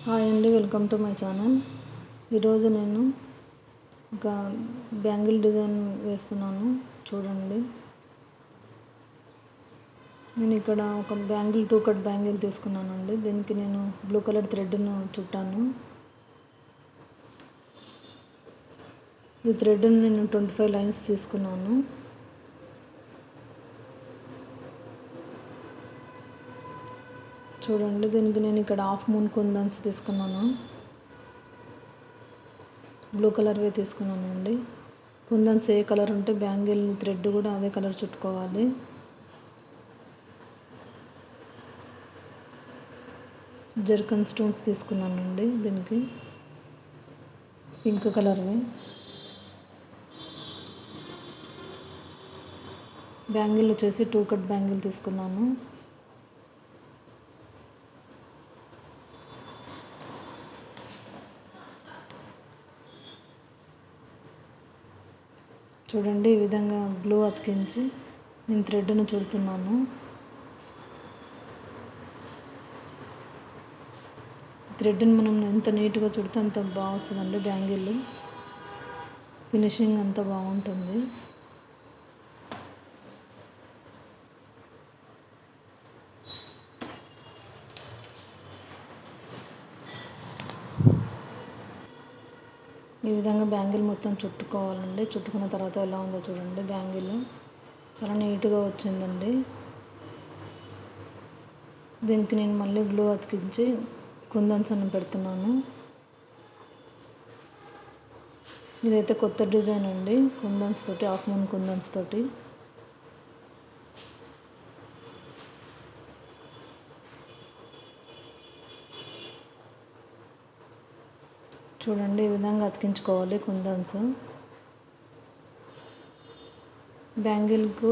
Hi అండి, welcome to my channel. ఈరోజు నేను ఒక బ్యాంగిల్ డిజైన్ వేస్తున్నాను. చూడండి, నేను ఇక్కడ ఒక బ్యాంగిల్ 2 కట్ బ్యాంగిల్ తీసుకున్నానండి. దీనికి నేను బ్లూ కలర్ థ్రెడ్ను చుట్టాను. ఈ థ్రెడ్ని నేను 25 లైన్స్ తీసుకున్నాను. చూడండి, దీనికి నేను ఇక్కడ హాఫ్ మూన్ కుందన్స్ తీసుకున్నాను. బ్లూ కలర్వే తీసుకున్నానండి. కుందన్స్ ఏ కలర్ ఉంటే బ్యాంగిల్ థ్రెడ్ కూడా అదే కలర్ చుట్టుకోవాలి. జర్కన్ స్టోన్స్ తీసుకున్నానండి. దీనికి పింక్ కలర్వి. బ్యాంగిల్ వచ్చేసి 2 కట్ బ్యాంగిల్ తీసుకున్నాను. చూడండి, ఈ విధంగా గ్లూ అతికించి నేను థ్రెడ్ను చుడుతున్నాను. థ్రెడ్ని మనం ఎంత నీట్గా చుడితే అంత బాగా వస్తుందండి. బ్యాంగిల్ ఫినిషింగ్ అంత బాగుంటుంది. ఈ విధంగా బ్యాంగిల్ మొత్తం చుట్టుకోవాలండి. చుట్టుకున్న తర్వాత ఎలా ఉందో చూడండి. బ్యాంగిల్ చాలా నీట్గా వచ్చిందండి. దీనికి నేను మళ్ళీ గ్లూ అతికించి కుందన్స్ అని పెడుతున్నాను. ఇదైతే కొత్త డిజైన్ అండి. కుందన్స్ తోటి, హాఫ్ మూన్ కుందన్స్ తోటి. చూడండి, ఈ విధంగా అతికించుకోవాలి కుందన్స్. బ్యాంగిల్కు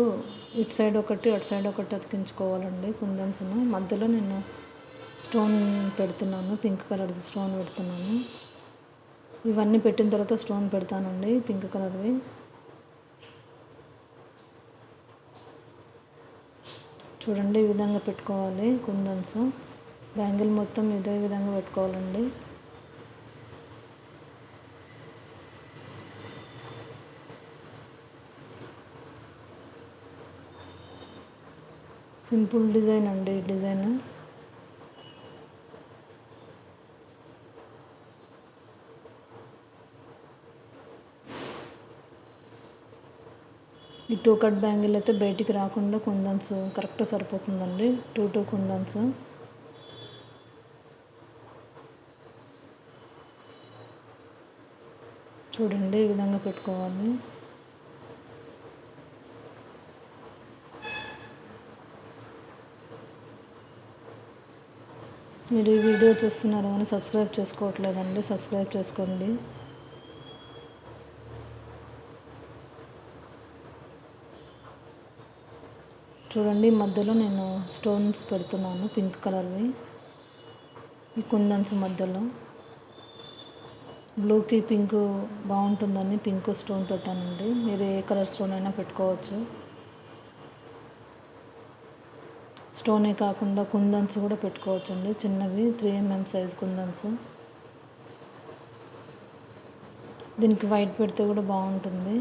ఇటు సైడ్ ఒకటి, అటు సైడ్ ఒకటి అతికించుకోవాలండి కుందన్స్ను. మధ్యలో నేను స్టోన్ పెడుతున్నాను, పింక్ కలర్ స్టోన్ పెడుతున్నాను. ఇవన్నీ పెట్టిన తర్వాత స్టోన్ పెడతానండి, పింక్ కలర్వి. చూడండి, ఈ విధంగా పెట్టుకోవాలి కుందన్స్. బ్యాంగిల్ మొత్తం ఇదే విధంగా పెట్టుకోవాలండి. సింపుల్ డిజైన్ అండి ఈ డిజైన్. ఈ 2 కట్ బ్యాంగిల్ అయితే బయటికి రాకుండా కుందన్స్ కరెక్ట్గా సరిపోతుందండి. 2 కుందన్స్. చూడండి, ఈ విధంగా పెట్టుకోవాలి. మీరు ఈ వీడియో చూస్తున్నారు కానీ సబ్స్క్రైబ్ చేసుకోవట్లేదండి. సబ్స్క్రైబ్ చేసుకోండి. చూడండి, మధ్యలో నేను స్టోన్స్ పెడుతున్నాను, పింక్ కలర్వి. ఈ కుందన్స్ మధ్యలో బ్లూకి పింక్ బాగుంటుందని పింక్ స్టోన్ పెట్టానండి. మీరు ఏ కలర్ స్టోన్ అయినా పెట్టుకోవచ్చు. స్టోనే కాకుండా కుందన్స్ కూడా పెట్టుకోవచ్చండి, చిన్నవి 3 mm సైజ్ కుందన్స్. దీనికి వైట్ పెడితే కూడా బాగుంటుంది.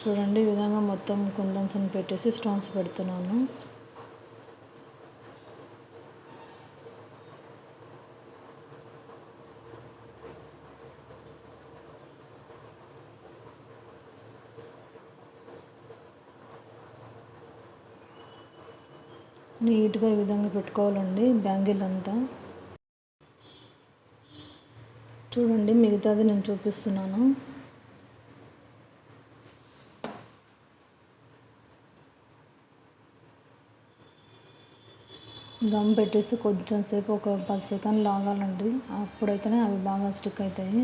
చూడండి, ఈ విధంగా మొత్తం కుందన్స్ని పెట్టేసి స్టోన్స్ పెడుతున్నాను. నీట్గా ఈ విధంగా పెట్టుకోవాలండి బ్యాంగిల్ అంతా. చూడండి, మిగతాది నేను చూపిస్తున్నాను. గమ్ పెట్టేసి కొంచెం సేపు ఒక 10 సెకండ్లు ఆగాలండి. అప్పుడైతేనే అవి బాగా స్టిక్ అవుతాయి,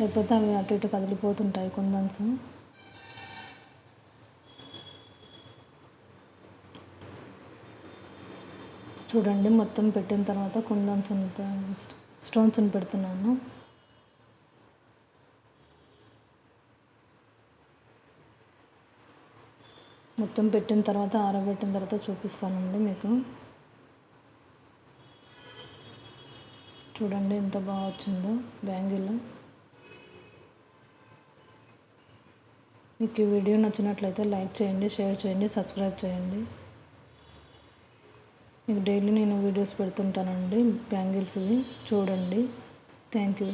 లేకపోతే అవి అటు ఇటు కదిలిపోతుంటాయి కుందన్స్. చూడండి, మొత్తం పెట్టిన తర్వాత కుందన్స్ స్టోన్స్ని పెడుతున్నాను. మొత్తం పెట్టిన తర్వాత ఆరబెట్టిన తర్వాత చూపిస్తానండి మీకు. చూడండి ఎంత బాగా వచ్చిందో బ్యాంగిల్. మీకు ఈ వీడియో నచ్చినట్లయితే లైక్ చేయండి, షేర్ చేయండి, సబ్స్క్రైబ్ చేయండి. మీకు డైలీ నేను వీడియోస్ పెడుతుంటానండి బ్యాంగిల్స్వి, చూడండి. Thank you.